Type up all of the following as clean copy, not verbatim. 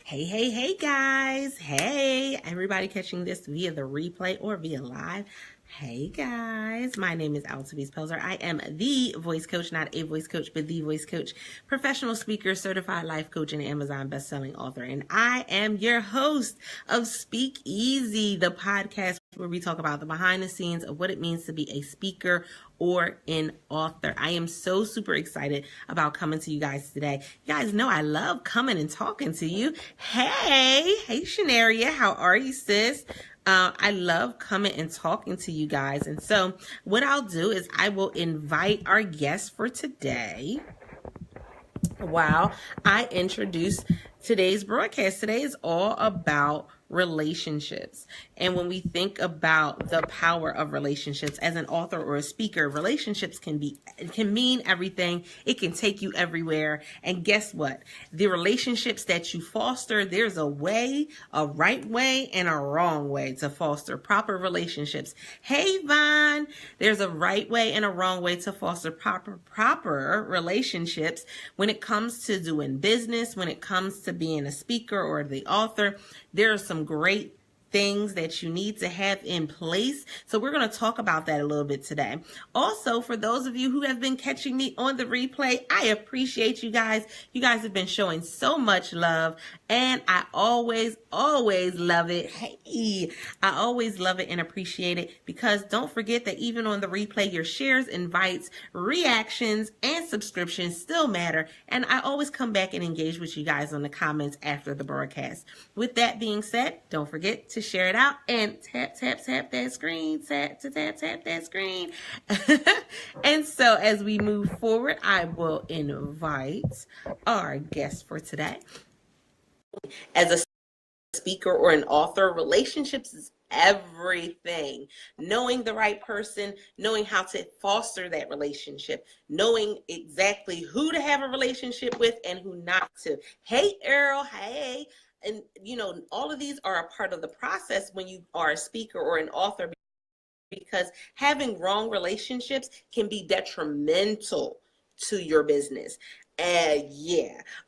Hey guys. Hey, everybody catching this via the replay or via live. Hey guys, my name is Altovise. I am the voice coach, not a voice coach, but the voice coach, professional speaker, certified life coach, and Amazon bestselling author. And I am your host of Speak Easy, the podcast where we talk about the behind the scenes of what it means to be a speaker or an author. I am so super excited about coming to you guys today. You guys know I love coming and talking to you. Hey Shanaria, how are you, sis? I love coming and talking to you guys. And so what I'll do is I will invite our guest for today while I introduce today's broadcast. Today is all about relationships. And when we think about the power of relationships as an author or a speaker, relationships can mean everything. It can take you everywhere. And guess what? The relationships that you foster, there's a way, a right way and a wrong way to foster proper relationships. Hey, Vaughn, there's a right way and a wrong way to foster proper relationships when it comes to doing business, when it comes to being a speaker or the author. There are some great things that you need to have in place. So we're going to talk about that a little bit today. Also, for those of you who have been catching me on the replay, I appreciate you guys. You guys have been showing so much love, and I always love it. Hey, I always love it and appreciate it, because don't forget that even on the replay, your shares, invites, reactions, and subscriptions still matter. And I always come back and engage with you guys on the comments after the broadcast. With that being said, don't forget to share it out and tap that screen, tap that screen. And so as we move forward, I will invite our guest for today. As a speaker or an author, relationships is everything. Knowing the right person, knowing how to foster that relationship, knowing exactly who to have a relationship with and who not to. Hey, Earl, hey. And, all of these are a part of the process when you are a speaker or an author, because having wrong relationships can be detrimental to your business.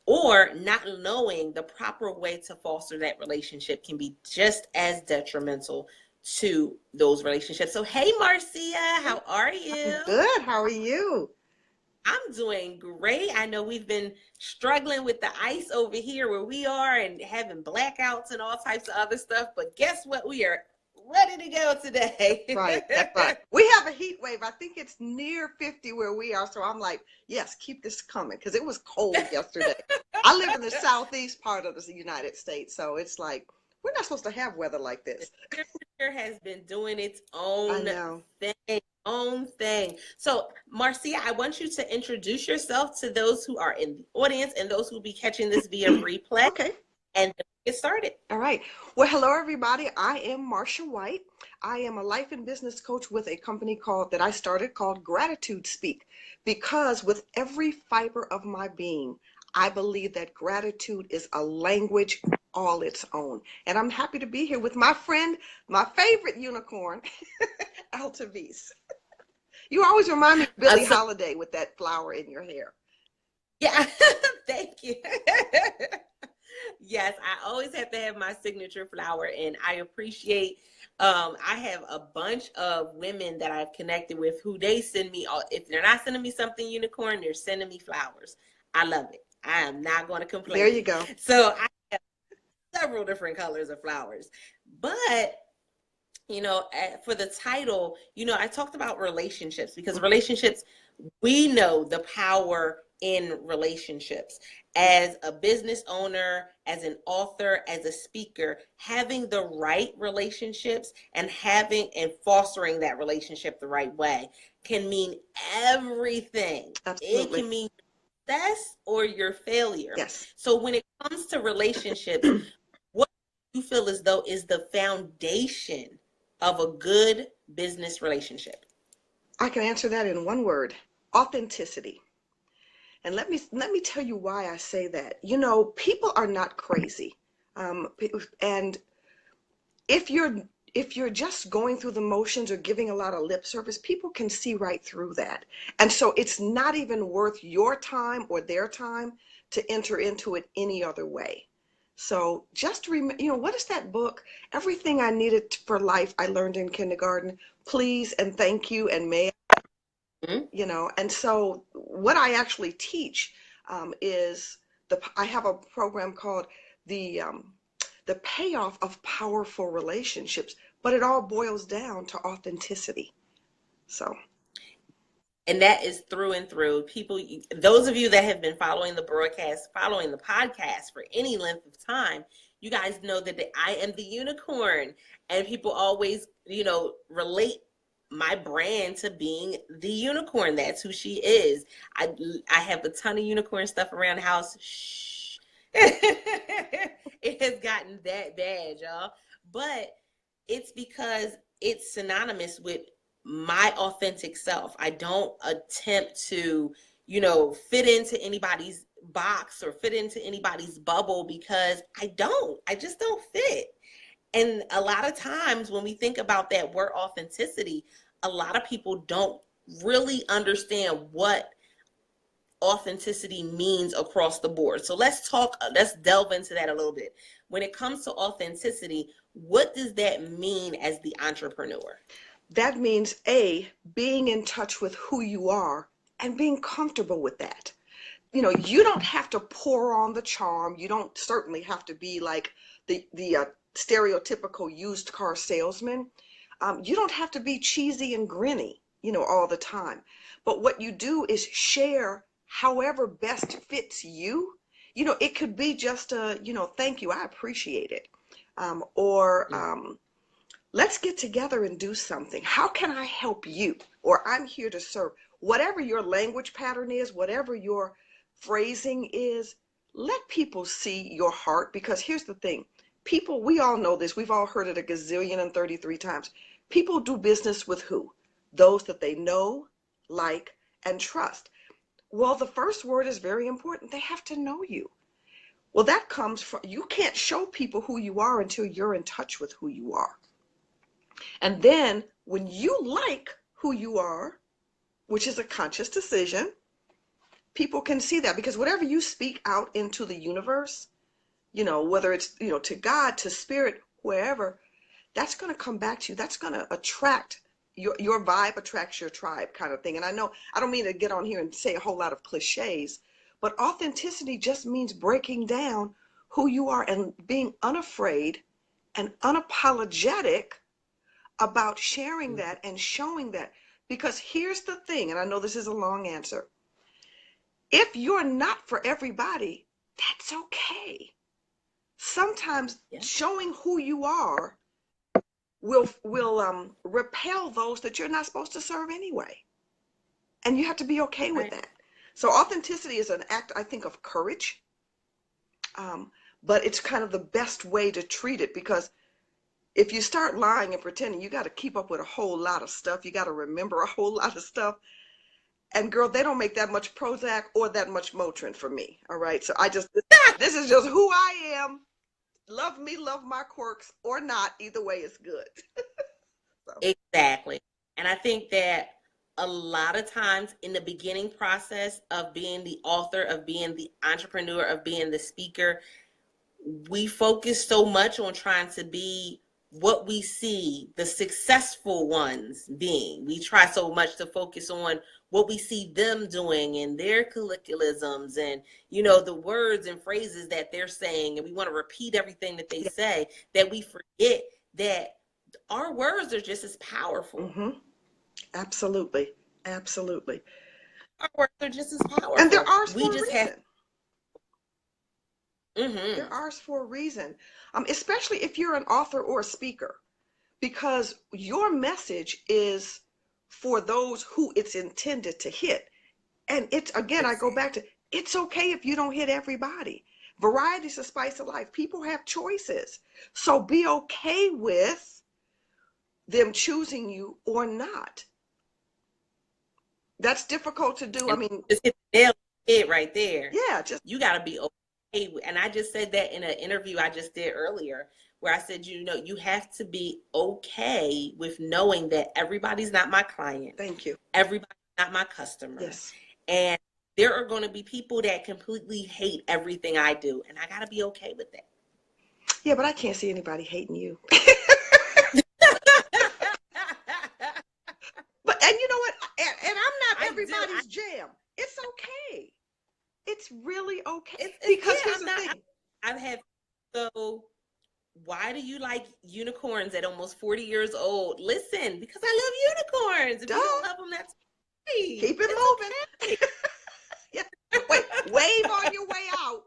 Or not knowing the proper way to foster that relationship can be just as detrimental to those relationships. So, hey, Marcia, how are you? I'm good. How are you? I'm doing great. I know we've been struggling with the ice over here where we are and having blackouts and all types of other stuff. But guess what? We are ready to go today. Right. That's right. We have a heat wave. I think it's near 50 where we are. So I'm like, yes, keep this coming, because it was cold yesterday. I live in the southeast part of the United States. So it's like, we're not supposed to have weather like this. The temperature has been doing its own thing. So, Marcia, I want you to introduce yourself to those who are in the audience and those who will be catching this via replay. Okay. And get started. All right. Well, hello, everybody. I am Marcia Whyte. I am a life and business coach with a company that I started called GratitudeSpeak, because with every fiber of my being, I believe that gratitude is a language all its own. And I'm happy to be here with my friend, my favorite unicorn, Altovise. You always remind me of Billie Holiday with that flower in your hair. Yeah, thank you. Yes, I always have to have my signature flower, and I appreciate, I have a bunch of women that I've connected with who they send me, if they're not sending me something unicorn, they're sending me flowers. I love it. I am not going to complain. There you go. So I have several different colors of flowers, but for the title, I talked about relationships, because relationships, we know the power in relationships. As a business owner, as an author, as a speaker, having the right relationships and fostering that relationship the right way can mean everything. Absolutely. It can mean success or your failure. Yes. So when it comes to relationships, what do you feel as though is the foundation of a good business relationship? I can answer that in one word: authenticity. And let me tell you why I say that. People are not crazy. And if you're just going through the motions or giving a lot of lip service, people can see right through that. And so it's not even worth your time or their time to enter into it any other way. So just remember, what is that book? Everything I needed for life I learned in kindergarten. Please and thank you and may and so what I actually teach is I have a program called the the payoff of powerful relationships, but it all boils down to authenticity. So. And that is through and through. People, those of you that have been following the broadcast, following the podcast for any length of time, you guys know that I am the unicorn. And people always, relate my brand to being the unicorn. That's who she is. I have a ton of unicorn stuff around the house. Shh. It has gotten that bad, y'all. But it's because it's synonymous with my authentic self. I don't attempt to, fit into anybody's box or fit into anybody's bubble, because I just don't fit. And a lot of times when we think about that word authenticity, a lot of people don't really understand what authenticity means across the board. So let's delve into that a little bit. When it comes to authenticity, what does that mean as the entrepreneur? That means being in touch with who you are and being comfortable with that. You don't have to pour on the charm. You don't certainly have to be like the stereotypical used car salesman. You don't have to be cheesy and grinny, all the time. But what you do is share however best fits you. It could be just thank you, I appreciate it. Let's get together and do something. How can I help you? Or I'm here to serve. Whatever your language pattern is, whatever your phrasing is, let people see your heart. Because here's the thing. People, we all know this. We've all heard it a gazillion and 33 times. People do business with who? Those that they know, like, and trust. Well, the first word is very important. They have to know you. Well, that comes from, you can't show people who you are until you're in touch with who you are. And then when you like who you are, which is a conscious decision, people can see that, because whatever you speak out into the universe, whether it's, to God, to spirit, wherever, that's going to come back to you. That's going to attract your vibe attracts your tribe kind of thing. And I know I don't mean to get on here and say a whole lot of cliches, but authenticity just means breaking down who you are and being unafraid and unapologetic about sharing that and showing that. Because here's the thing, and I know this is a long answer. If you're not for everybody, that's okay. Sometimes showing who you are will repel those that you're not supposed to serve anyway. And you have to be okay with that. So authenticity is an act, I think, of courage. But it's kind of the best way to treat it, because if you start lying and pretending, you got to keep up with a whole lot of stuff. You got to remember a whole lot of stuff. And girl, they don't make that much Prozac or that much Motrin for me. All right. So this is just who I am. Love me, love my quirks or not. Either way is good. So. Exactly. And I think that a lot of times in the beginning process of being the author, of being the entrepreneur, of being the speaker, we focus so much on trying to be what we see the successful ones being. We try so much to focus on what we see them doing and their colloquialisms and, the words and phrases that they're saying. And we want to repeat everything that they say, that we forget that our words are just as powerful. Mm-hmm. Absolutely. Absolutely. Our words are just as powerful. And they're ours for a reason. They're ours for a reason, especially if you're an author or a speaker, because your message is for those who it's intended to hit. And it's, again, I go back to, it's okay if you don't hit everybody. Variety is the spice of life. People have choices. So be okay with them choosing you or not. That's difficult to do. I mean, just hit the nail on the head right there. Yeah, you got to be okay. And I just said that in an interview I just did earlier, where I said, you have to be okay with knowing that everybody's not my client. Thank you. Everybody's not my customer. Yes. And there are going to be people that completely hate everything I do. And I got to be okay with that. Yeah, but I can't see anybody hating you. But, and you know what? And I'm not everybody's jam. It's okay. It's really okay. Because yeah, here's the thing. I've had, so why do you like unicorns at almost 40 years old? Listen, because I love unicorns. If you don't love them, that's great. Keep it moving. Okay. Yeah. Wait, wave on your way out.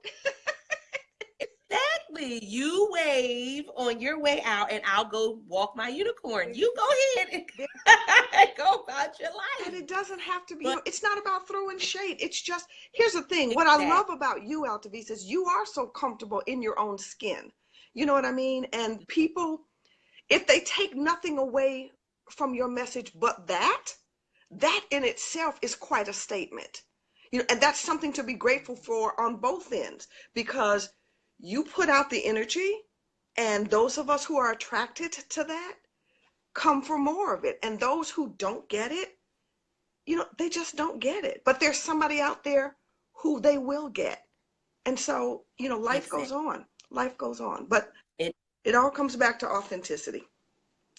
Exactly. You wave on your way out and I'll go walk my unicorn. You go ahead and go about your life. And it doesn't have to be, it's not about throwing shade. It's just, here's the thing. What I love about you, Altovise, is you are so comfortable in your own skin. You know what I mean? And people, if they take nothing away from your message but that in itself is quite a statement. You know, and that's something to be grateful for on both ends, because you put out the energy, and those of us who are attracted to that come for more of it. And those who don't get it, you know, they just don't get it. But there's somebody out there who they will get. And so, you know, life goes on. Life goes on. But it all comes back to authenticity.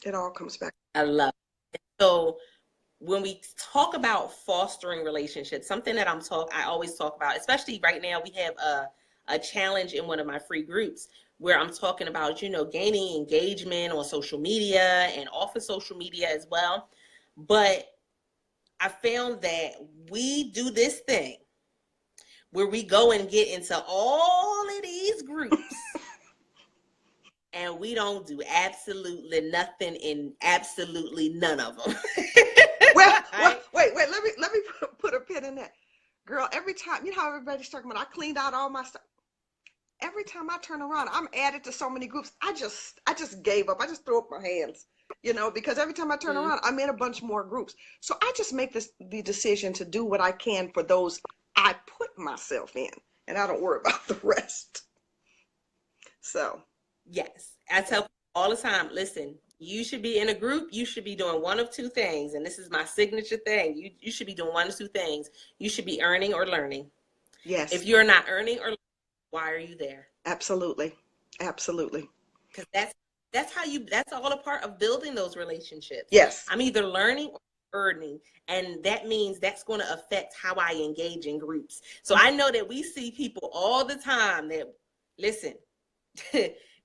It all comes back. I love it. So when we talk about fostering relationships, something that I always talk about, especially right now, we have a challenge in one of my free groups where I'm talking about, you know, gaining engagement on social media and off of social media as well. But I found that we do this thing where we go and get into all of these groups and we don't do absolutely nothing in absolutely none of them. Well, wait, let me put a pin in that. Girl, every time, you know how everybody's talking about, I cleaned out all my stuff. Every time I turn around, I'm added to so many groups. I just gave up. I just threw up my hands, you know, because every time I turn around, I'm in a bunch more groups. So I just make the decision to do what I can for those I put myself in, and I don't worry about the rest. So. Yes, I tell people all the time, listen, you should be in a group. You should be doing one of two things. And this is my signature thing. You should be doing one of two things. You should be earning or learning. Yes. If you're not earning or learning, why are you there? Absolutely. Absolutely. Because that's all a part of building those relationships. Yes. I'm either learning or earning. And that means that's going to affect how I engage in groups. So I know that we see people all the time that, listen,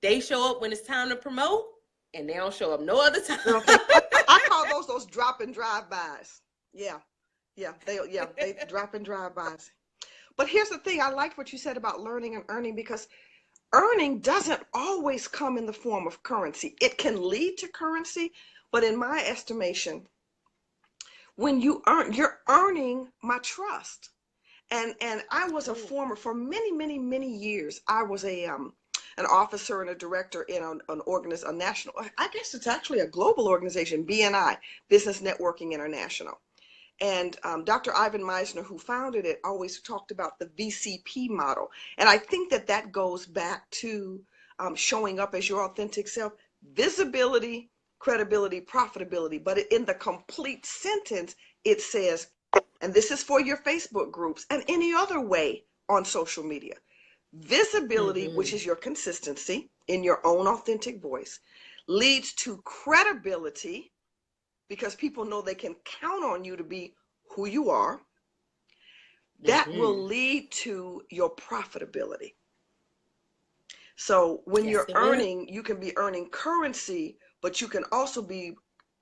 they show up when it's time to promote, and they don't show up no other time. Okay. I call those drop and drive-bys. Yeah, they drop and drive-bys. But here's the thing. I like what you said about learning and earning, because earning doesn't always come in the form of currency. It can lead to currency, but in my estimation, when you earn, you're earning my trust. And I was a former, for many years, I was an officer and a director in a national, I guess it's actually a global organization, BNI, Business Networking International. And Dr. Ivan Meisner, who founded it, always talked about the VCP model. And I think that goes back to showing up as your authentic self, visibility, credibility, profitability. But in the complete sentence, it says, and this is for your Facebook groups and any other way on social media, visibility, which is your consistency in your own authentic voice, leads to credibility, because people know they can count on you to be who you are. That will lead to your profitability. So when you're earning, you can be earning currency, but you can also be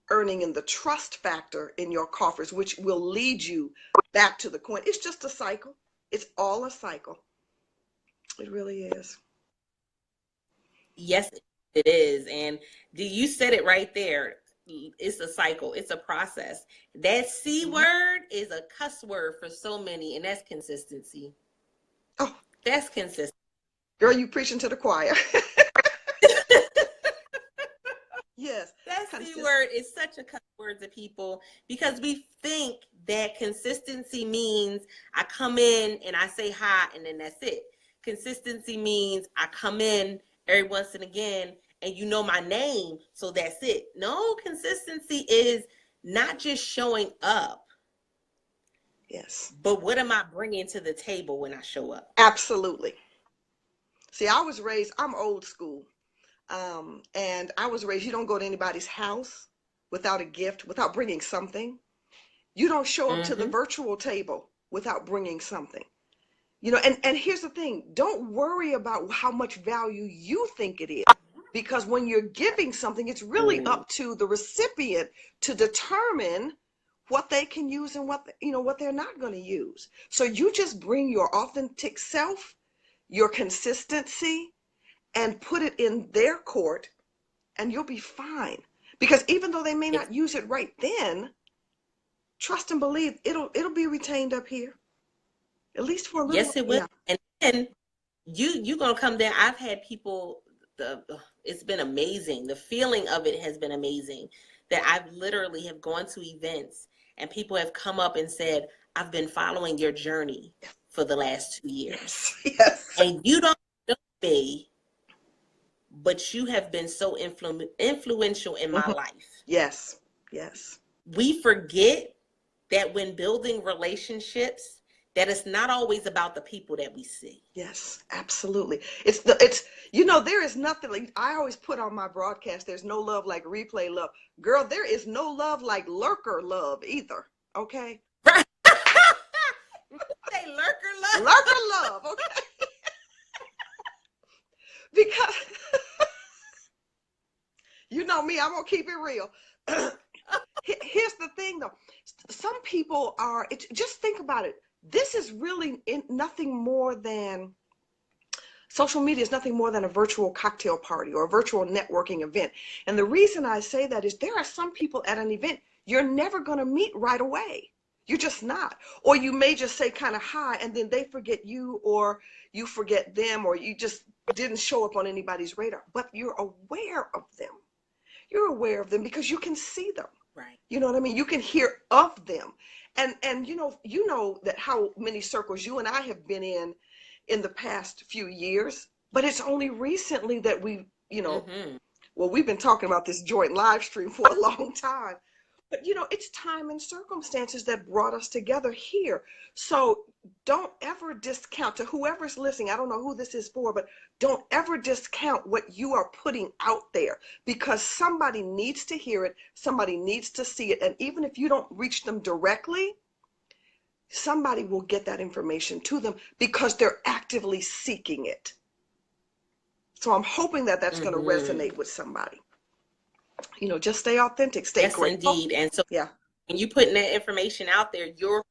earning in the trust factor in your coffers, which will lead you back to the coin. It's just a cycle. It's all a cycle. It really is. Yes, it is. And you said it right there. It's a cycle. It's a process. That C word is a cuss word for so many, and that's consistency. Oh, that's consistent. Girl, you preaching to the choir. Yes. That C word is such a cuss word to people, because we think that consistency means I come in and I say hi and then that's it. Consistency means I come in every once and again and you know my name, so that's it. No, consistency is not just showing up. Yes. But what am I bringing to the table when I show up? Absolutely. See, I was raised, I'm old school. And I was raised, you don't go to anybody's house without a gift, without bringing something. You don't show up to the virtual table without bringing something. You know, and here's the thing, don't worry about how much value you think it is, because when you're giving something, it's really up to the recipient to determine what they can use and what, you know, what they're not going to use. So you just bring your authentic self, your consistency, and put it in their court, and you'll be fine. Because even though they may not use it right then, trust and believe it'll be retained up here, at least for a little. Yes, it will. Yeah. And then you gonna come there. I've had people. It's been amazing. The feeling of it has been amazing. That I've literally have gone to events and people have come up and said, "I've been following your journey for the last 2 years." Yes. And you don't know me, but you have been so influential in my life. Yes. Yes. We forget that when building relationships, that it's not always about the people that we see. Yes, absolutely. You know, there is nothing like, I always put on my broadcast, there's no love like replay love. Girl, there is no love like lurker love either. Okay. Right. Say lurker love. Lurker love. Okay. Because you know me, I'm gonna keep it real. Here's the thing though. Some people are, just think about it. This is really nothing more than, social media is nothing more than a virtual cocktail party or a virtual networking event. And the reason I say that is there are some people at an event you're never going to meet right away. You're just not. Or you may just say kind of hi and then they forget you, or you forget them, or you just didn't show up on anybody's radar. But you're aware of them. You're aware of them because you can see them. Right. You know what I mean? You can hear of them. And you know that how many circles you and I have been in the past few years, but it's only recently that we, you know, well, we've been talking about this joint live stream for a long time, but you know, it's time and circumstances that brought us together here. So don't ever discount, to whoever's listening, I don't know who this is for, but don't ever discount what you are putting out there, because somebody needs to hear it, somebody needs to see it, and even if you don't reach them directly, somebody will get that information to them because they're actively seeking it. So I'm hoping that that's going to resonate with somebody. You know, just stay authentic, stay grateful. Indeed. And so yeah, when you putting that information out there, you're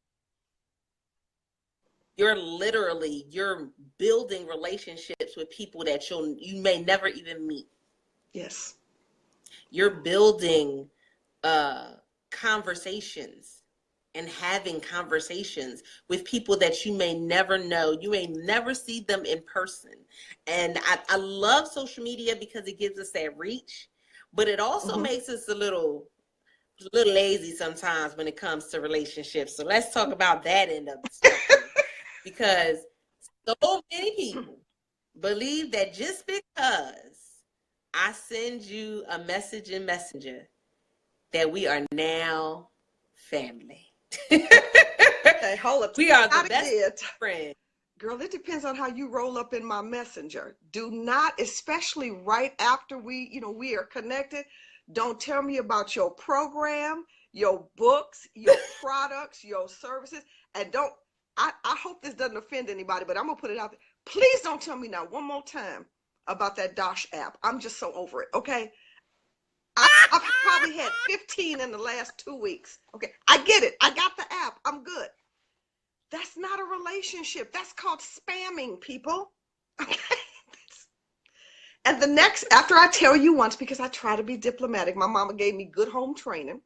building relationships with people that you may never even meet. Yes. You're building conversations and having conversations with people that you may never know. You may never see them in person. And I love social media because it gives us that reach, but it also makes us a little lazy sometimes when it comes to relationships. So let's talk about that end of the spectrum. Because so many people believe that just because I send you a message in Messenger that we are now family. Okay, hold up. We are the best friends. Girl, it depends on how you roll up in my Messenger. Do not, especially right after we are connected, don't tell me about your program, your books, your products, your services, and I hope this doesn't offend anybody, but I'm going to put it out there. Please don't tell me now one more time about that Dosh app. I'm just so over it, okay? I've probably had 15 in the last 2 weeks. Okay, I get it. I got the app. I'm good. That's not a relationship. That's called spamming, people. Okay? And the next, after I tell you once, because I try to be diplomatic, my mama gave me good home training,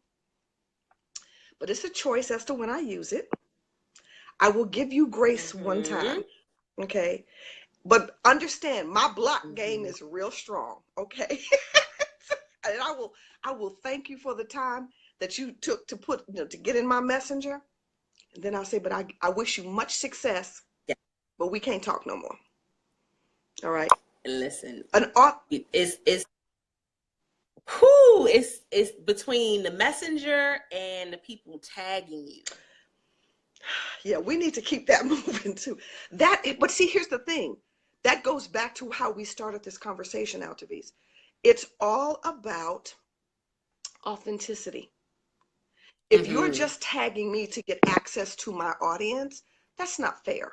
but it's a choice as to when I use it. I will give you grace one time, okay? But understand, my block game is real strong, okay? And I will thank you for the time that you took to to get in my Messenger. And then I'll say, but I wish you much success, but we can't talk no more. All right? Listen, it's between the Messenger and the people tagging you. Yeah, we need to keep that moving too. But see, here's the thing. That goes back to how we started this conversation, Altovise. It's all about authenticity. If you're just tagging me to get access to my audience, that's not fair.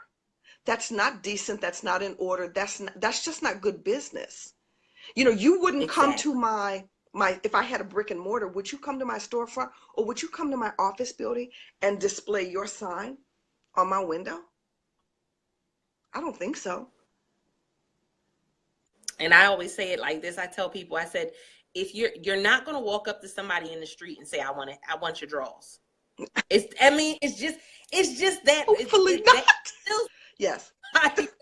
That's not decent. That's not in order. That's just not good business. You know, you wouldn't come to Exactly. my if I had a brick and mortar, would you come to my storefront, or would you come to my office building and display your sign on my window? I don't think so. And I always say it like this. I tell people, I said, if you're not going to walk up to somebody in the street and say, I want your drawers. It's just that Hopefully not. that feels Yes. like,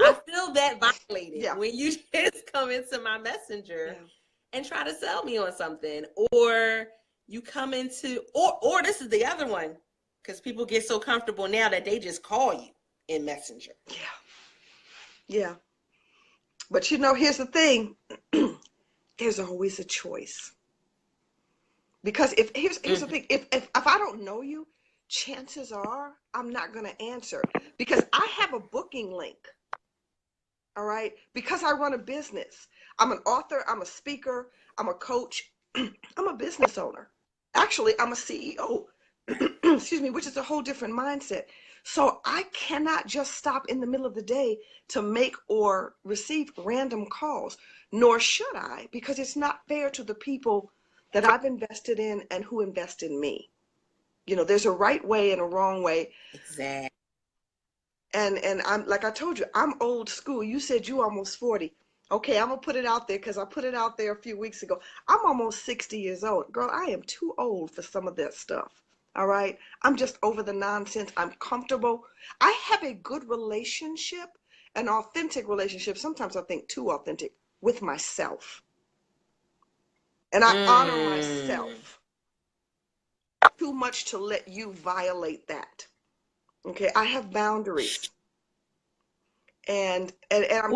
I feel that violated Yeah. when you just come into my messenger Yeah. and try to sell me on something, or you come into, or this is the other one, because people get so comfortable now that they just call you in messenger. Yeah. Yeah. But you know, here's the thing. There's always a choice. Because here's the thing, if I don't know you, chances are I'm not going to answer, because I have a booking link. All right? Because I run a business. I'm an author, I'm a speaker, I'm a coach, I'm a business owner. Actually, I'm a CEO. Excuse me, which is a whole different mindset. So I cannot just stop in the middle of the day to make or receive random calls, nor should I, because it's not fair to the people that I've invested in and who invest in me. You know, there's a right way and a wrong way. Exactly. And I'm, like I told you, I'm old school. You said you almost 40. Okay, I'm gonna put it out there because I put it out there a few weeks ago. I'm almost 60 years old. Girl, I am too old for some of that stuff. All right. I'm just over the nonsense. I'm comfortable. I have a good relationship, an authentic relationship. Sometimes I think too authentic with myself. And I honor myself too much to let you violate that. Okay, I have boundaries. And I'm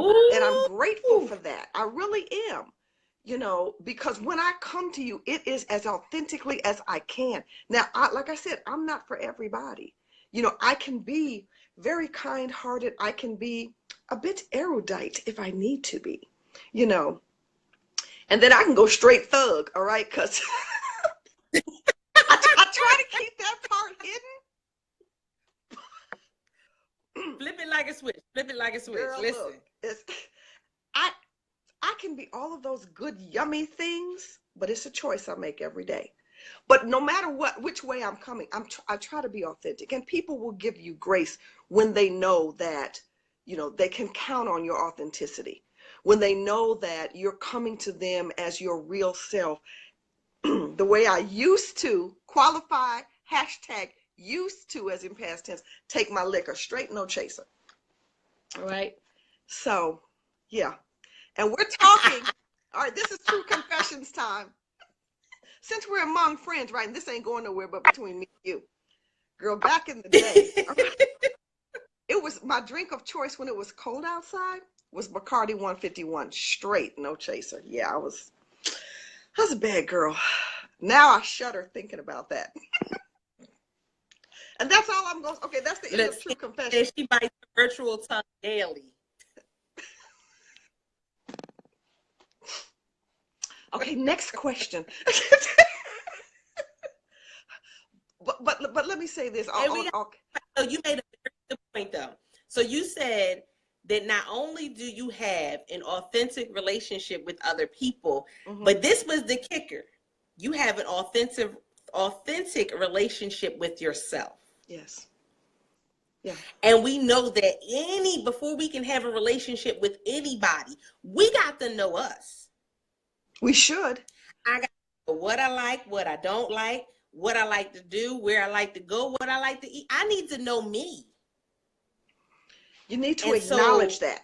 grateful for that. I really am. You know, because when I come to you, it is as authentically as I can. Now, like I said, I'm not for everybody. You know, I can be very kind-hearted. I can be a bit erudite if I need to be, you know, and then I can go straight thug, all right? Because I try to keep that part hidden. Flip it like a switch. Flip it like a switch. Girl, Listen. look, I can be all of those good, yummy things, but it's a choice I make every day. But no matter which way I'm coming, I try to be authentic, and people will give you grace when they know that, you know, they can count on your authenticity. When they know that you're coming to them as your real self, the way I used to qualify, hashtag used to as in past tense, take my liquor straight, no chaser. All right. So, yeah. And we're talking, all right, this is true confessions time. Since we're among friends, right, and this ain't going nowhere but between me and you. Girl, back in the day, it was my drink of choice when it was cold outside was Bacardi 151, straight, no chaser. Yeah, I was a bad girl. Now I shudder thinking about that. And that's all I'm going to, okay, that's the end of true confession. She bites the virtual tongue daily. Okay, next question. but let me say this. So you made a very good point, though. So you said that not only do you have an authentic relationship with other people, but this was the kicker. You have an authentic relationship with yourself. Yes. Yeah. And we know that before we can have a relationship with anybody, we got to know us. We should. I got to know what I like, what I don't like, what I like to do, where I like to go, what I like to eat. I need to know me. You need to acknowledge that.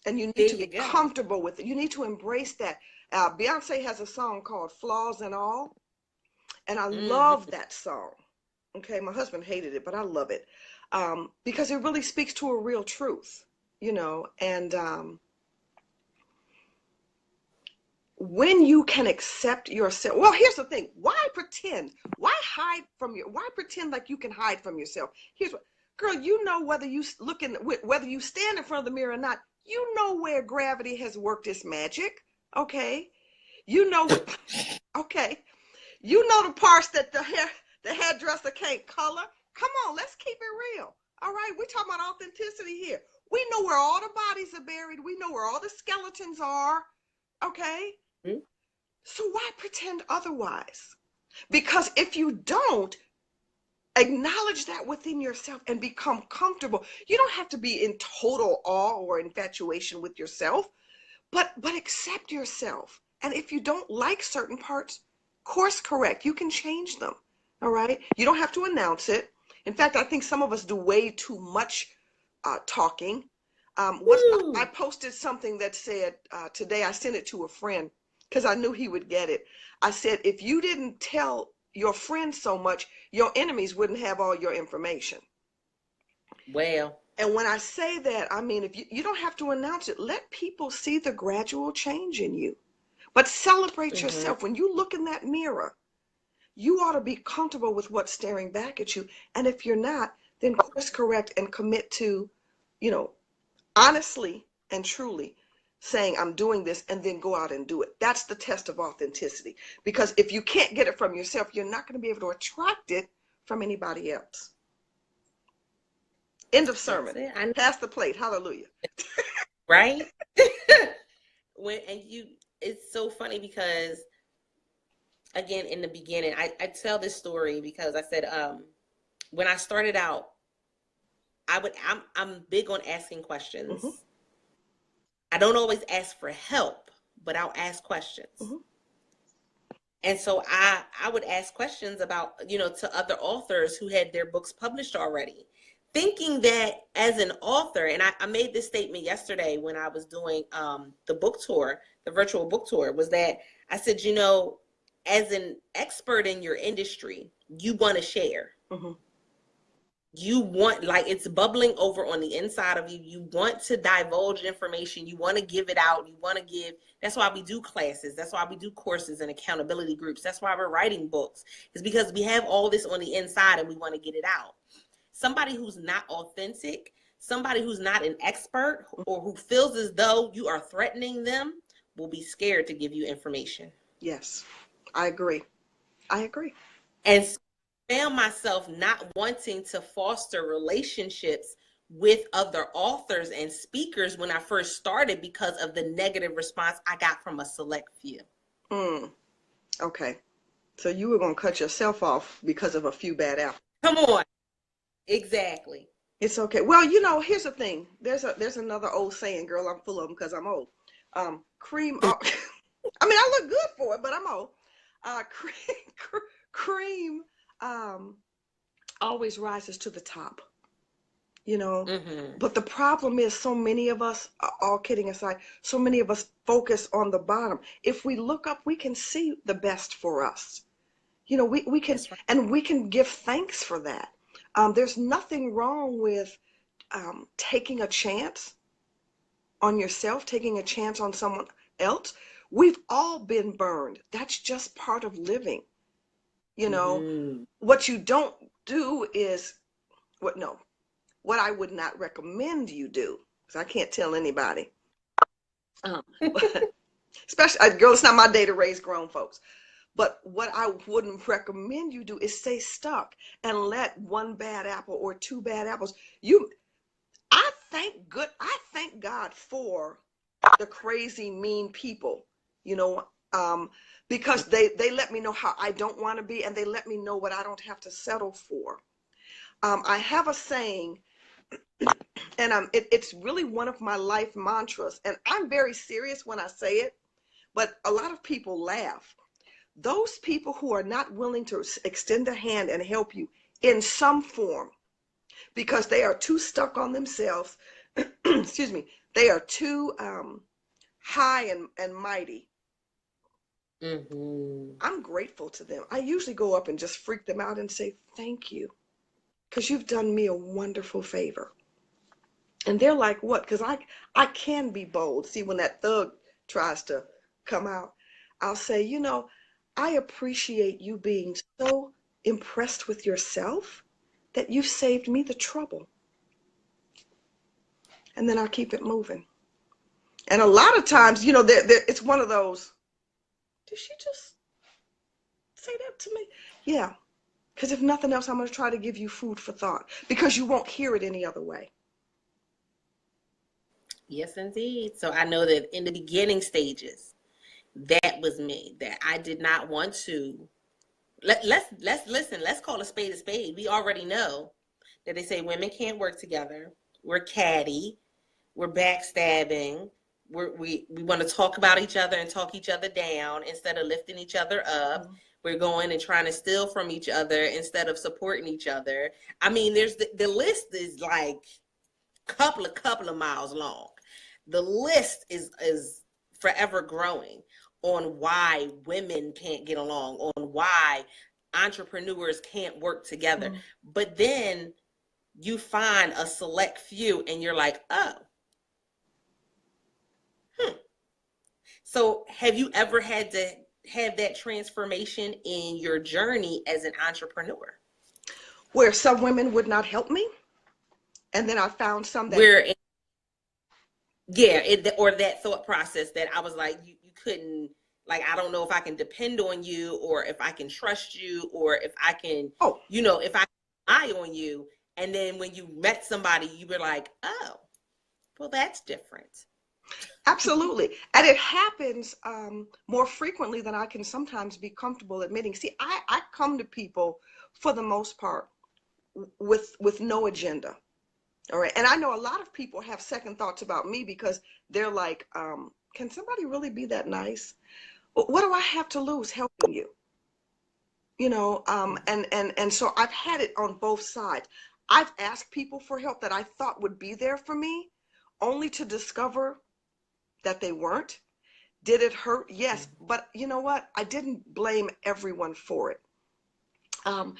And you need to be comfortable with it. You need to embrace that. Beyonce has a song called Flaws and All. And I love that song. Okay, my husband hated it, but I love it. Because it really speaks to a real truth, you know, and when you can accept yourself, well, here's the thing. Why pretend? Why pretend like you can hide from yourself? Here's what, girl, you know, whether you stand in front of the mirror or not, you know where gravity has worked its magic. Okay. You know what, okay. You know the parts that the hairdresser can't color. Come on, let's keep it real. All right, we're talking about authenticity here. We know where all the bodies are buried. We know where all the skeletons are. Okay? Mhm. So why pretend otherwise? Because if you don't acknowledge that within yourself and become comfortable, you don't have to be in total awe or infatuation with yourself, but accept yourself. And if you don't like certain parts, course correct. You can change them. All right? You don't have to announce it. In fact, I think some of us do way too much talking. I Woo! posted something that said today, I sent it to a friend because I knew he would get it. I said, if you didn't tell your friends so much, your enemies wouldn't have all your information. Well, And when I say that, I mean, if you don't have to announce it, let people see the gradual change in you. But celebrate mhm. yourself. When you look in that mirror, you ought to be comfortable with what's staring back at you. And if you're not, then course correct and commit to, you know, honestly and truly saying, I'm doing this, and then go out and do it. That's the test of authenticity. Because if you can't get it from yourself, you're not going to be able to attract it from anybody else. End of That's sermon. it. I know, Pass the plate. Hallelujah. right? When and you, it's so funny because again, in the beginning, I tell this story because I said, when I started out, I'm big on asking Mm-hmm, questions. I don't always ask for help, but I'll ask questions. mm-hmm, And so I would ask questions about, to other authors who had their books published already, thinking that as an author, and I made this statement yesterday when I was doing the book tour, the virtual book tour, was that I said, as an expert in your industry, you want to share. mm-hmm. You want, like, it's bubbling over on the inside of you. You want to divulge information. You want to give it out. You want to give. That's why we do classes. That's why we do courses and accountability groups. That's why we're writing books. It's because we have all this on the inside and we want to get it out. Somebody who's not authentic, somebody who's not an expert, or who feels as though you are threatening them, will be scared to give you information. Yes, I agree. I agree. And so I found myself not wanting to foster relationships with other authors and speakers when I first started because of the negative response I got from a select few. Mm, okay. So you were going to cut yourself off because of a few bad apples. Come on. Exactly. It's okay. Well, here's the thing. There's another old saying, girl. I'm full of them because I'm old. Cream. I mean, I look good for it, but I'm old. Cream always rises to the top. Mm-hmm. But the problem is, so many of us, all kidding aside, so many of us focus on the bottom. If we look up, we can see the best for us. We can, That's right. and we can give thanks for that. There's nothing wrong with taking a chance on yourself, taking a chance on someone else. We've all been burned. That's just part of living. You know, Mm-hmm. what you don't do is what I would not recommend you do, because I can't tell anybody. But especially, girl, it's not my day to raise grown folks. But what I wouldn't recommend you do is stay stuck and let one bad apple or two bad apples. I thank God for the crazy, mean people, you know, because they let me know how I don't want to be, and they let me know what I don't have to settle for. I have a saying, and it's really one of my life mantras, and I'm very serious when I say it, but a lot of people laugh. Those people who are not willing to extend a hand and help you in some form because they are too stuck on themselves, excuse me, they are too high and mighty. Mm-hmm. I'm grateful to them. I usually go up and just freak them out and say, thank you, because you've done me a wonderful favor. And they're like, what? Because I can be bold. See, when that thug tries to come out, I'll say, I appreciate you being so impressed with yourself that you've saved me the trouble. And then I'll keep it moving. And a lot of times, it's one of those, did she just say that to me? Yeah. Because if nothing else, I'm going to try to give you food for thought because you won't hear it any other way. Yes, indeed. So I know that in the beginning stages, that was me, that I did not want to. Let's listen. Let's call a spade a spade. We already know that they say women can't work together. We're catty. We're backstabbing. We want to talk about each other and talk each other down instead of lifting each other up. Mm-hmm. We're going and trying to steal from each other instead of supporting each other. I mean, there's the list is like couple of miles long. The list is forever growing on why women can't get along, on why entrepreneurs can't work together. Mm-hmm. But then you find a select few and you're like, oh. So have you ever had to have that transformation in your journey as an entrepreneur? Where some women would not help me? And then I found some that... or that thought process that I was like, you couldn't, like, I don't know if I can depend on you or if I can trust you or if I can, if I can rely on you. And then when you met somebody, you were like, oh, well, that's different. Absolutely. And it happens more frequently than I can sometimes be comfortable admitting. See, I come to people for the most part with no agenda. All right. And I know a lot of people have second thoughts about me because they're like, can somebody really be that nice? What do I have to lose helping you? And so I've had it on both sides. I've asked people for help that I thought would be there for me, only to discover that they weren't. Did it hurt? Yes. But you know what? I didn't blame everyone for it. Now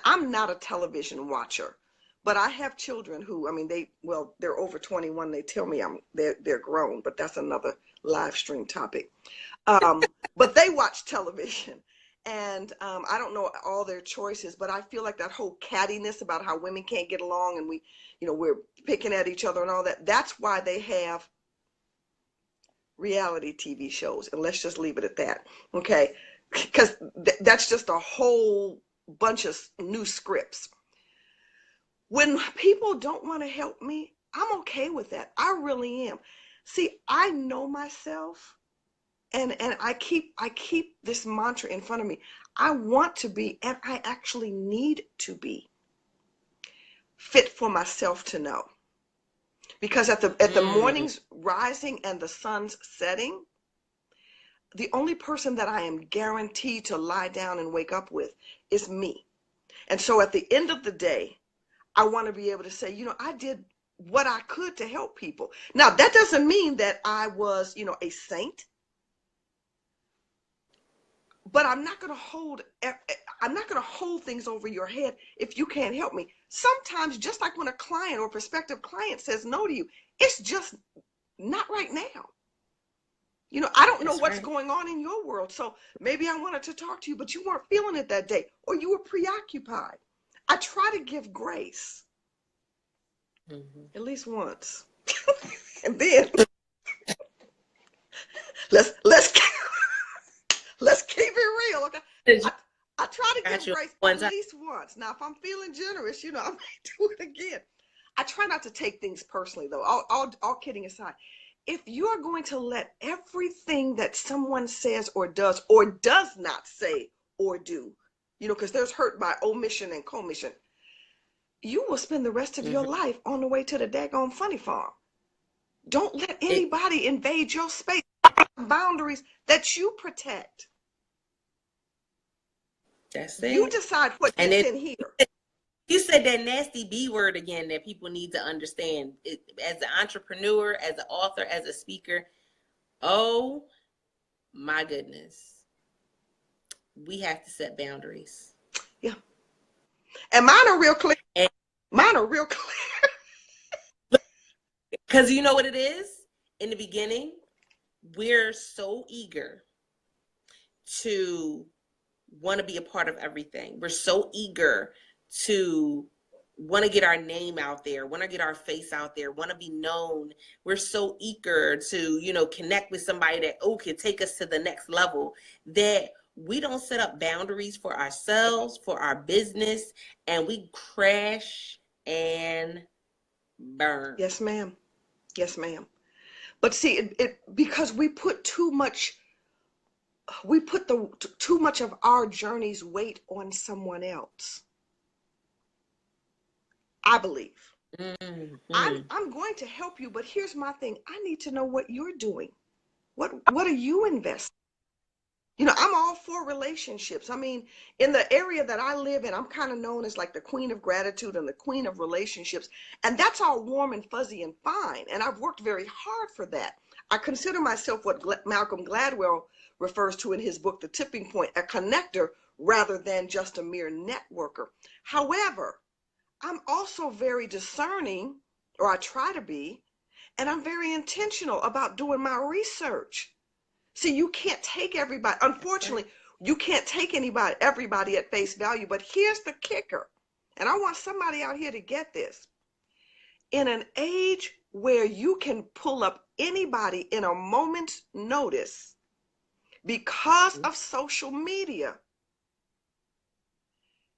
I'm not a television watcher, but I have children who, I mean, they're over 21. They tell me they're grown, but that's another live stream topic. But they watch television, and I don't know all their choices, but I feel like that whole cattiness about how women can't get along and we're picking at each other and all that. That's why they have reality TV shows, and let's just leave it at that, okay? Because that's just a whole bunch of new scripts. When people don't want to help me, I'm okay with that. I really am. See, I know myself, and I keep this mantra in front of me. I want to be, and I actually need to be fit for myself to know. Because at the morning's rising and the sun's setting, the only person that I am guaranteed to lie down and wake up with is me. And so at the end of the day, I want to be able to say, I did what I could to help people. Now, that doesn't mean that I was, a saint. But I'm not going to hold things over your head if you can't help me. Sometimes, just like when a client or prospective client says no to you, it's just not right now. I don't know what's going on in your world. So maybe I wanted to talk to you, but you weren't feeling it that day, or you were preoccupied. I try to give grace at least once. And then let's keep it real, okay? I try to give grace at least once. Now, if I'm feeling generous, I may do it again. I try not to take things personally, though. All kidding aside, if you are going to let everything that someone says or does not say or do, because there's hurt by omission and commission, you will spend the rest of your life on the way to the daggone funny farm. Don't let anybody invade your space, boundaries that you protect. That's it. You decide what gets in here. You said that nasty B word again that people need to understand. As an entrepreneur, as an author, as a speaker, oh my goodness. We have to set boundaries. Yeah. And mine are real clear. Mine are real clear. Because you know what it is? In the beginning, we're so eager to want to be a part of everything. We're so eager to want to get our name out there, want to get our face out there, want to be known. We're so eager to, you know, connect with somebody that, oh, can take us to the next level, that we don't set up boundaries for ourselves, for our business, and we crash and burn. Yes, ma'am. Yes, ma'am. But see, because we put too much of our journey's weight on someone else. I believe. Mm-hmm. I'm going to help you, but here's my thing. I need to know what you're doing. What are you investing? You know, I'm all for relationships. I mean, in the area that I live in, I'm kind of known as like the queen of gratitude and the queen of relationships. And that's all warm and fuzzy and fine. And I've worked very hard for that. I consider myself what Malcolm Gladwell refers to in his book, The Tipping Point, a connector rather than just a mere networker. However, I'm also very discerning, or I try to be, and I'm very intentional about doing my research. See, you can't take everybody, unfortunately, you can't take everybody at face value, but here's the kicker, and I want somebody out here to get this. In an age where you can pull up anybody in a moment's notice because of social media,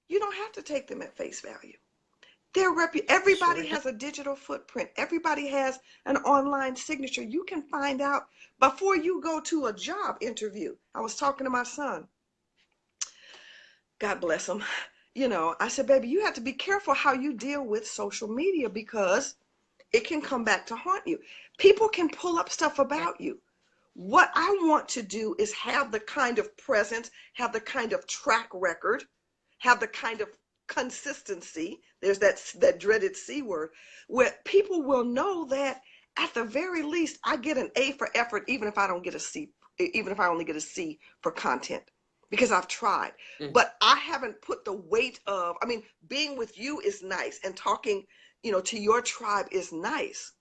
you don't have to take them at face value. Everybody has a digital footprint. Everybody has an online signature. You can find out before you go to a job interview. I was talking to my son. God bless him. You know, I said, baby, you have to be careful how you deal with social media because it can come back to haunt you. People can pull up stuff about you. What I want to do is have the kind of presence, have the kind of track record, have the kind of consistency, there's that dreaded C word, where people will know that at the very least I get an A for effort, even if I don't get a C, even if I only get a C for content, because I've tried. But I haven't put the weight of, I mean, being with you is nice, and talking, you know, to your tribe is nice,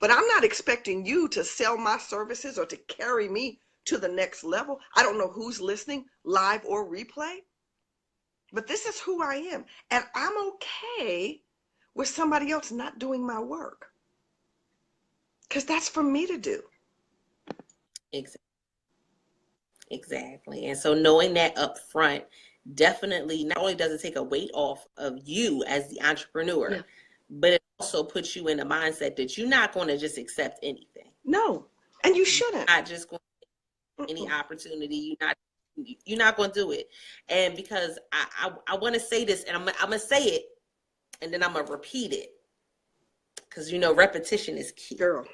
but I'm not expecting you to sell my services or to carry me to the next level. I don't know who's listening, live or replay. But this is who I am. And I'm okay with somebody else not doing my work. Because that's for me to do. Exactly. And so knowing that up front definitely not only does it take a weight off of you as the entrepreneur, but it also puts you in a mindset that you're not going to just accept anything. No. And you shouldn't. You're not just going to take any opportunity. You're not going to do it. And because I want to say this, and I'm going to say it, and then I'm going to repeat it. Because, you know, repetition is key. Girl.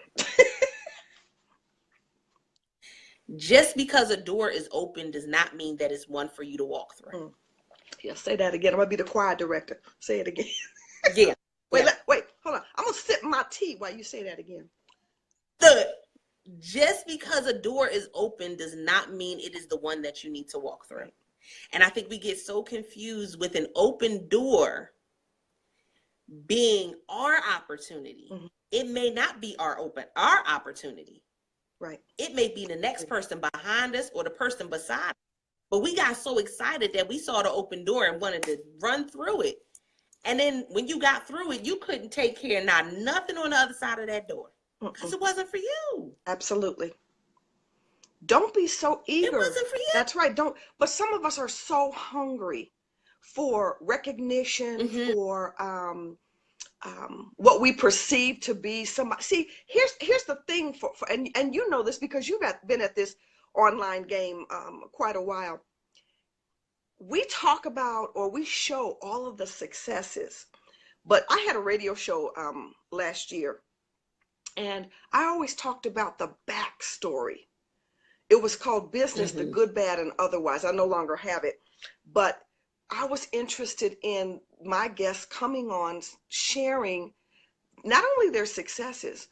Just because a door is open does not mean that it's one for you to walk through. Yeah, say that again. I'm going to be the choir director. Say it again. Yeah. Wait, hold on. I'm going to sip my tea while you say that again. Just because a door is open does not mean it is the one that you need to walk through. And I think we get so confused with an open door being our opportunity. It may not be our opportunity. Right. It may be the next person behind us or the person beside us. But we got so excited that we saw the open door and wanted to run through it. And then when you got through it, you couldn't take care of nothing on the other side of that door. Because it wasn't for you. Absolutely. Don't be so eager. It wasn't for you. That's right. But some of us are so hungry for recognition, for what we perceive to be somebody. See, here's the thing and you know this because you've been at this online game quite a while. We talk about, or we show all of the successes, but I had a radio show last year. And I always talked about the backstory. It was called Business, the Good, Bad, and Otherwise. I no longer have it. But I was interested in my guests coming on, sharing not only their successes,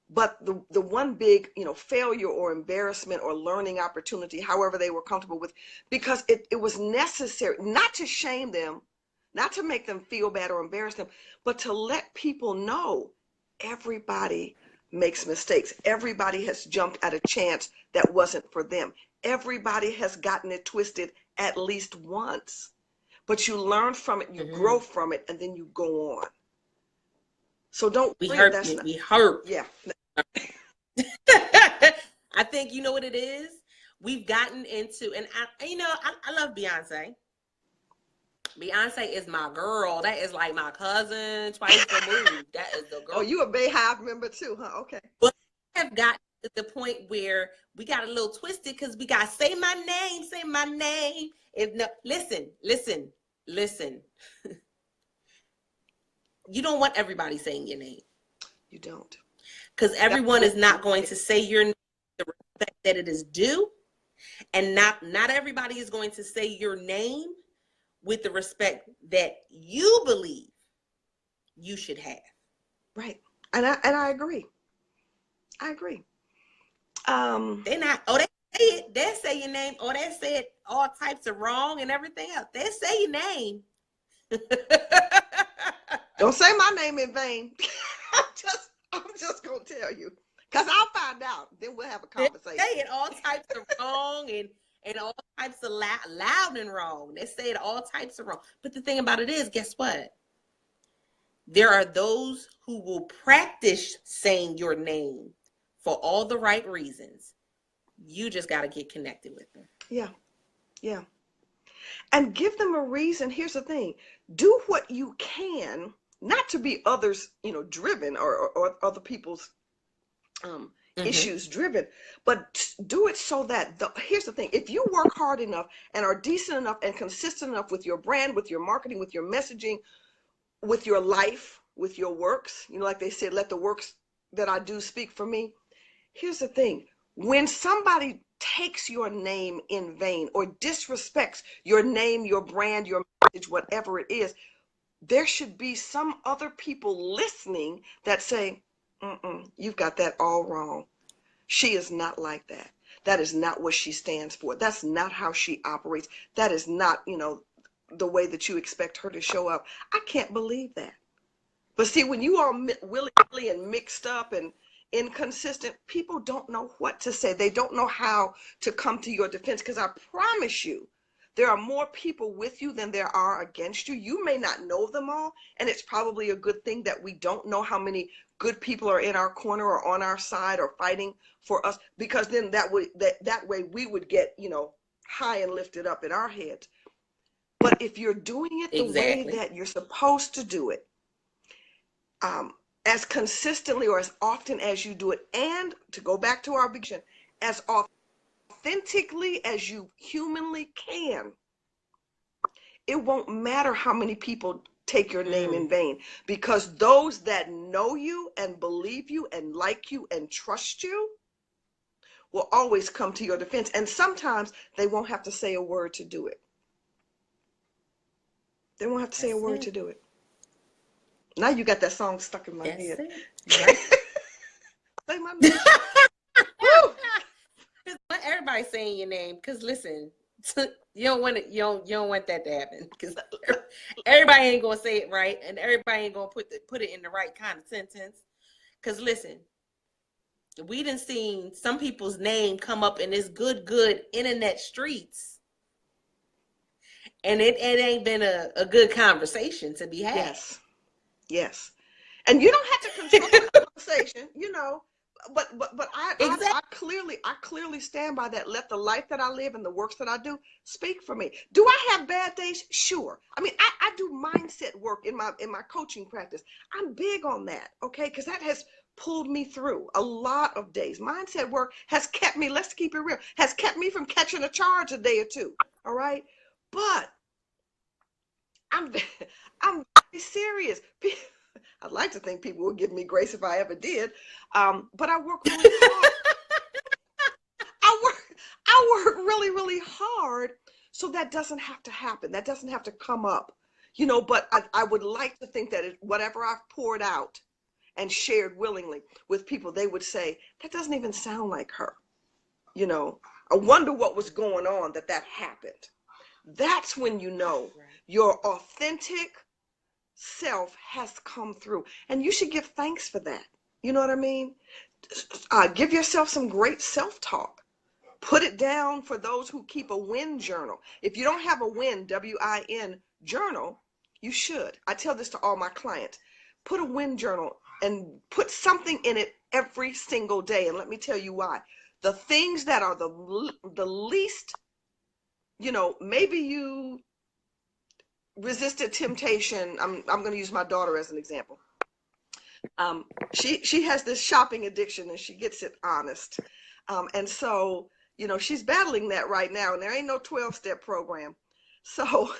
but the one big, you know, failure or embarrassment or learning opportunity, however they were comfortable with, because it was necessary not to shame them, not to make them feel bad or embarrass them, but to let people know everybody makes mistakes. Everybody has jumped at a chance that wasn't for them. Everybody has gotten it twisted at least once. But you learn from it, you grow from it, and then you go on. So don't We worry if hurt. that's not. We hurt. Yeah. I think you know what it is. We've gotten into, and I love Beyonce. Beyonce is my girl. That is like my cousin twice removed. That is the girl. Oh, you a Bayhive member too, huh? Okay. But we have gotten to the point where we got a little twisted because we got say my name, say my name. If no, listen. You don't want everybody saying your name. You don't. Because everyone is not going to say your name the respect that it is due. And not everybody is going to say your name with the respect that you believe you should have. Right. And I agree. I agree. They're not, they say it, they say your name, or they say it all types of wrong and everything else. They say your name. Don't say my name in vain. I'm just gonna tell you. Because I'll find out. Then we'll have a conversation. They say it all types of wrong and all types of loud and wrong. They say it all types of wrong. But the thing about it is, guess what? There are those who will practice saying your name for all the right reasons. You just got to get connected with them. Yeah. Yeah. And give them a reason. Here's the thing. Do what you can, not to be others, driven or other people's issues driven, but do it so that here's the thing. If you work hard enough and are decent enough and consistent enough with your brand, with your marketing, with your messaging, with your life, with your works, like they said, let the works that I do speak for me. Here's the thing. When somebody takes your name in vain or disrespects your name, your brand, your message, whatever it is, there should be some other people listening that say, you've got that all wrong. She is not like that. That is not what she stands for. That's not how she operates. That is not, the way that you expect her to show up. I can't believe that. But see, when you are willy-nilly and mixed up and inconsistent, people don't know what to say. They don't know how to come to your defense, because I promise you, there are more people with you than there are against you. You may not know them all, and it's probably a good thing that we don't know how many good people are in our corner or on our side or fighting for us, because then that way we would get, high and lifted up in our heads. But if you're doing it the way that you're supposed to do it, as consistently or as often as you do it, and to go back to our beginning, as authentically as you humanly can, it won't matter how many people take your name in vain, because those that know you and believe you and like you and trust you will always come to your defense. And sometimes they won't have to say a word to do it. They won't have to say a word to do it. Now you got that song stuck in my head. Right? Say my name. Everybody's saying your name, because listen, you don't want it. You don't want that to happen, because everybody ain't gonna say it right, and everybody ain't gonna put it in the right kind of sentence. Because listen, we done seen some people's name come up in this good internet streets, and it ain't been a good conversation to be had. Yes. And you don't have to control the conversation, but I clearly stand by that. Let the life that I live and the works that I do speak for me. Do I have bad days? Sure. I mean, I do mindset work in my coaching practice. I'm big on that, okay? Because that has pulled me through a lot of days. Mindset work has kept me, let's keep it real, has kept me from catching a charge a day or two, all right? But I'm very serious. I'd like to think people would give me grace if I ever did, but I work really hard. I work really, really hard, so that doesn't have to happen. That doesn't have to come up, but I would like to think that whatever I've poured out and shared willingly with people, they would say, that doesn't even sound like her. I wonder what was going on that happened. That's when your authentic self has come through, and you should give thanks for that. You know what I mean? Give yourself some great self-talk. Put it down for those who keep a win journal. If you don't have a win, WIN journal, you should. I tell this to all my clients. Put a win journal and put something in it every single day. And let me tell you why. The things that are the least, maybe you resisted temptation. I'm going to use my daughter as an example. She has this shopping addiction, and she gets it honest. And so, she's battling that right now, and there ain't no 12-step program. So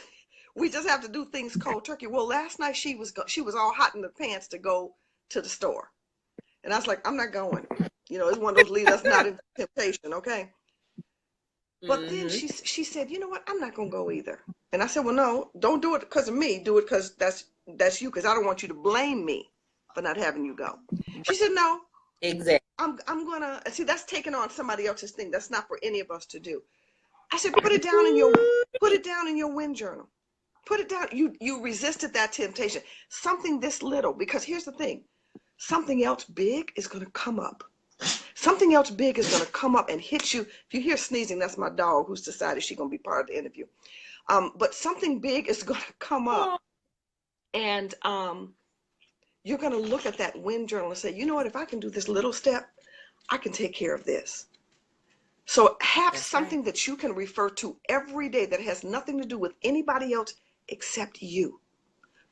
we just have to do things cold turkey. Well, last night she was all hot in the pants to go to the store. And I was like, I'm not going. It's one of those leads that's not in temptation, okay? But then she said, you know what? I'm not going to go either. And I said, well, no, don't do it because of me. Do it because that's you, because I don't want you to blame me for not having you go. She said, no. Exactly. I'm going to, see, that's taking on somebody else's thing. That's not for any of us to do. I said, put it down in your win journal. Put it down. You resisted that temptation. Something this little, because here's the thing. Something else big is going to come up. Something else big is going to come up and hit you. If you hear sneezing, that's my dog who's decided she's going to be part of the interview. But something big is going to come up. And you're going to look at that win journal and say, you know what, if I can do this little step, I can take care of this. So have something that you can refer to every day that has nothing to do with anybody else except you.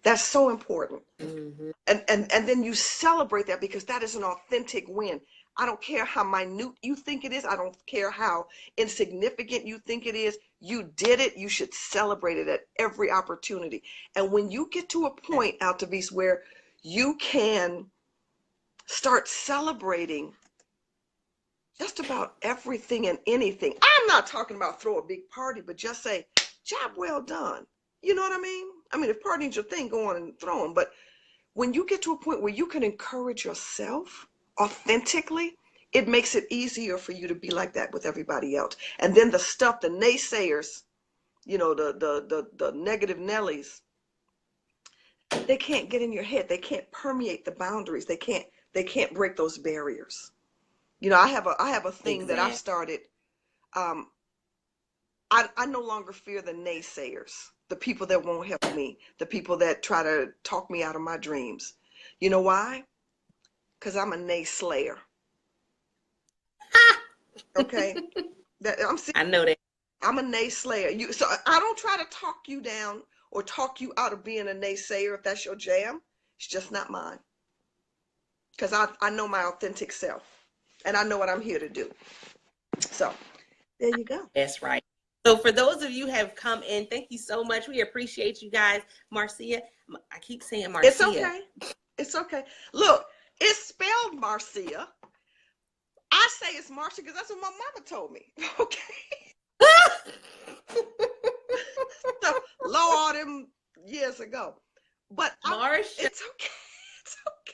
That's so important. And then you celebrate that, because that is an authentic win. I don't care how minute you think it is. I don't care how insignificant you think it is. You did it. You should celebrate it at every opportunity. And when you get to a point, Altovise, where you can start celebrating just about everything and anything. I'm not talking about throw a big party, but just say, job well done. You know what I mean? I mean, if partying's your thing, go on and throw them. But when you get to a point where you can encourage yourself authentically, it makes it easier for you to be like that with everybody else. And then the stuff, the naysayers, the negative Nellies, they can't get in your head. They can't permeate the boundaries. They can't break those barriers. I have a thing that I started. I no longer fear the naysayers, the people that won't help me, the people that try to talk me out of my dreams. You know why? Because I'm a nayslayer. Okay? I know that. I'm a nayslayer. So I don't try to talk you down or talk you out of being a naysayer if that's your jam. It's just not mine. Because I know my authentic self, and I know what I'm here to do. So there you go. That's right. So for those of you who have come in, thank you so much. We appreciate you guys. Marcia, I keep saying Marcia. It's okay. It's okay. Look, it's spelled Marcia. I say it's Marcia because that's what my mama told me. Okay. So, low all them years ago. But Marcia, it's okay. It's okay.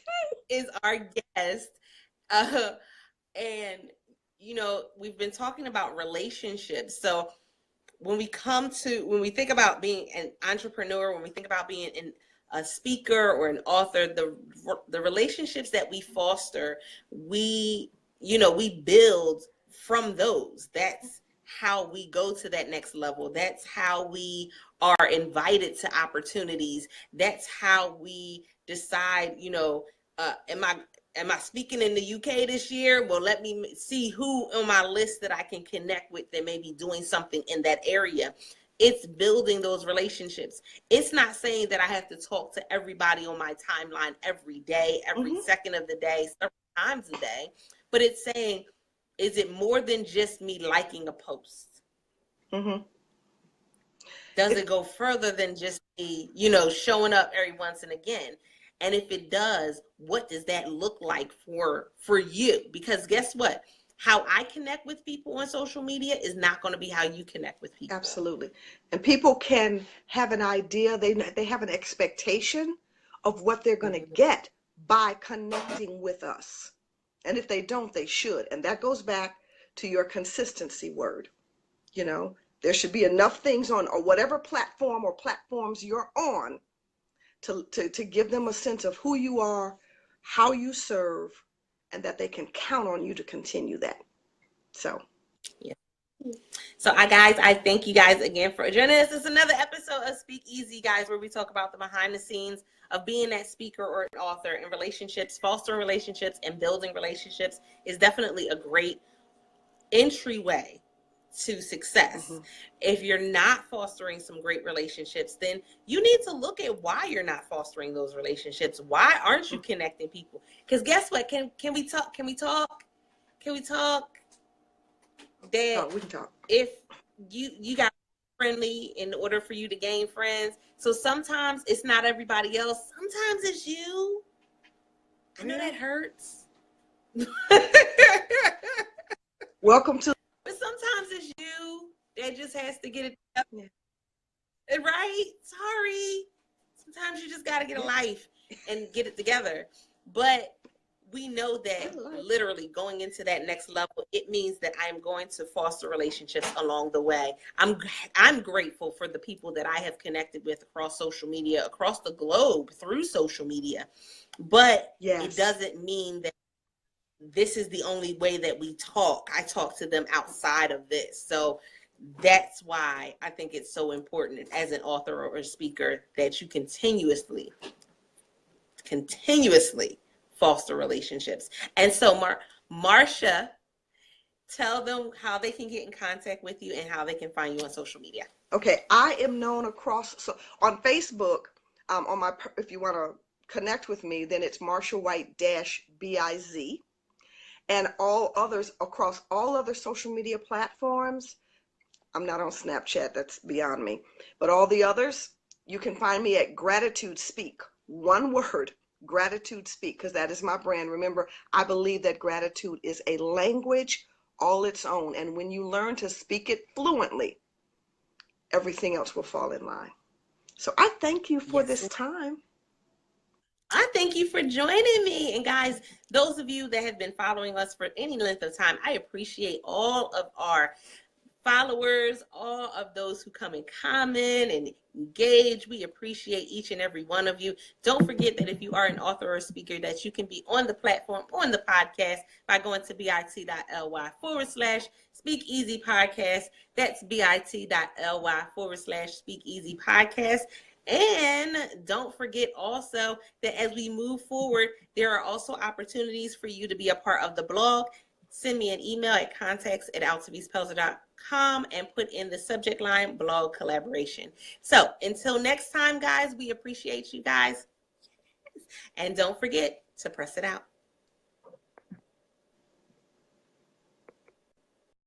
Is our guest. And we've been talking about relationships. So when we think about being an entrepreneur, when we think about being a speaker or an author, the relationships that we foster, we build from those. That's how we go to that next level. That's how we are invited to opportunities. That's how we decide, am I speaking in the UK this year? Well, let me see who on my list that I can connect with that may be doing something in that area. It's building those relationships. It's not saying that I have to talk to everybody on my timeline every day, every second of the day, several times a day. But it's saying, is it more than just me liking a post? Does it go further than just me, showing up every once and again? And if it does, what does that look like for you? Because guess what? How I connect with people on social media is not going to be how you connect with people. Absolutely. And people can have an idea. They have an expectation of what they're going to get by connecting with us. And if they don't, they should. And that goes back to your consistency word. There should be enough things on or whatever platform or platforms you're on to give them a sense of who you are, how you serve, and that they can count on you to continue that. So So I thank you guys again for joining us. It's another episode of Speak Easy, guys, where we talk about the behind the scenes of being that speaker or an author in relationships. Fostering relationships and building relationships is definitely a great entryway to success. Mm-hmm. If you're not fostering some great relationships, then you need to look at why you're not fostering those relationships. Why aren't you connecting people? Because guess what? Can we talk? Can we talk? Can we talk? That We can talk. If you got friendly in order for you to gain friends. So sometimes it's not everybody else. Sometimes it's you. I know that hurts. Welcome to. But sometimes it's you that just has to get it together. Yeah. Right? Sorry. Sometimes you just got to get a life and get it together. But we know that literally going into that next level, it means that I'm going to foster relationships along the way. I'm grateful for the people that I have connected with across social media, across the globe through social media. But it doesn't mean that this is the only way that we talk. I talk to them outside of this. So that's why I think it's so important as an author or a speaker that you continuously foster relationships. And so Marcia, tell them how they can get in contact with you and how they can find you on social media. Okay, I am known on Facebook. If you want to connect with me, then it's Marcia Whyte-Biz, and all others across all other social media platforms. I'm not on Snapchat, that's beyond me. But all the others, you can find me at GratitudeSpeak. One word, GratitudeSpeak, because that is my brand. Remember, I believe that gratitude is a language all its own. And when you learn to speak it fluently, everything else will fall in line. So I thank you for this time. I thank you for joining me. And guys, those of you that have been following us for any length of time, I appreciate all of our followers, all of those who come and comment and engage. We appreciate each and every one of you. Don't forget that if you are an author or speaker, that you can be on the platform, on the podcast, by going to bit.ly/Speak Easy Podcast. That's bit.ly/Speak Easy Podcast. And don't forget also that as we move forward, there are also opportunities for you to be a part of the blog. Send me an email at contacts@altovisepelzer.com and put in the subject line blog collaboration. So until next time, guys, we appreciate you guys. And don't forget to press it out.